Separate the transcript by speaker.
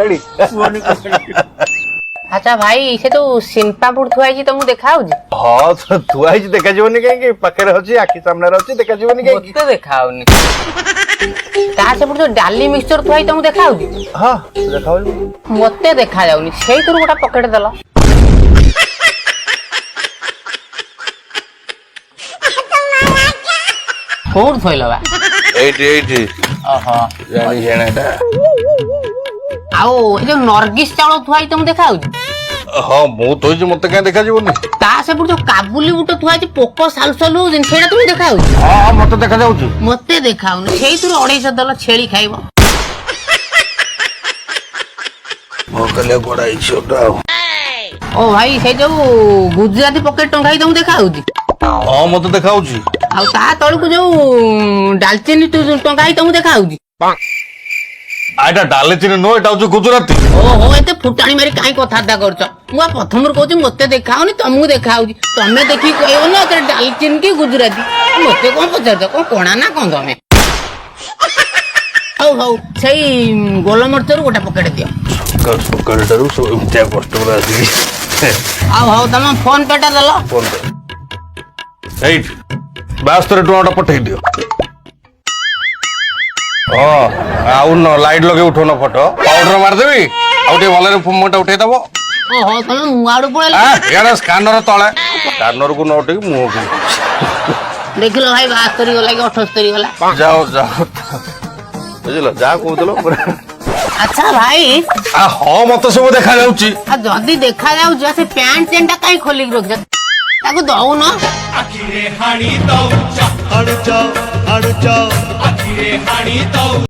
Speaker 1: ready
Speaker 2: अच्छा भाई से तो सिंपापुर थुआई तुमको देखा
Speaker 1: हाँ तो थुआई देखा जीवनी कहीं पाखे अच्छी आखि सामने अच्छी देखा जीवनी कहीं
Speaker 2: मत देखा से डाली मिक्सचर थुआई तुमको देखा
Speaker 1: हाँ देखा
Speaker 2: मत देखा जाउनी सेई तुर गोटा पकेट देला कोड थइला बा
Speaker 1: एटी
Speaker 2: ओहो
Speaker 1: जानी जेनाटा
Speaker 2: आओ ए जो नरगिस चावल थुआई तुम देखा
Speaker 1: हाँ मु तो मत क्या देखा जीवनी
Speaker 2: ता से जो काबुली बुट थुआई पोको सालसलु दिन सेटा तुम देखा
Speaker 1: हाँ मत देखा जाउची
Speaker 2: मते देखाउनी सेई तुर 250 दल छेली खाइबो
Speaker 1: भोकले गोड़ाई छोटा
Speaker 2: ओ भाई से जो गुजराती पकेट टंगाई तुम देखा
Speaker 1: हाँ मत देखा
Speaker 2: आ ता तळकु जो डालचीनी टंगाई तुम देखा
Speaker 1: आइटा डालचीनी नो एटा जो गुजराती
Speaker 2: ओहो एते फुटाणी मारी काई कथाता करछ मु प्रथमर कहूची मते देखाउनी तुमको देखाउची तमे देखि कहयो ना ते डालचीनी की गुजराती मते कोन पचार कोन कोणा ना कोन तमे हौ हौ सेई गोल मरचर गोटा पकेट दियो
Speaker 1: पकेटरू सो इम्तिया कस्टमर आसी
Speaker 2: आ हौ तमे फोन पेटा दलो
Speaker 1: फोन पे एट 72 टଙ୍କା पठेई दियो आउ न लाइट लगे उठो न फोटो पाउडर मार देबी आउ टे भलरे मोटा उठे दबो
Speaker 2: ओहो तमे मुआडू पळेला
Speaker 1: यार स्कैनर तळे स्कैनर को नोट की मुंह को
Speaker 2: देखिलो भाई 72 गला कि 78 गला
Speaker 1: जाओ जाओ बुझलो जा कहतलो
Speaker 2: अच्छा भाई
Speaker 1: हाँ मत सब देखा जाउची
Speaker 2: जदी देखा जाउ से पैंट चेंटा काई खोली के रख ताको दऊ न
Speaker 3: आखिरे हाणी दऊ चा अड़ जाओ आखिरे हाणी दऊ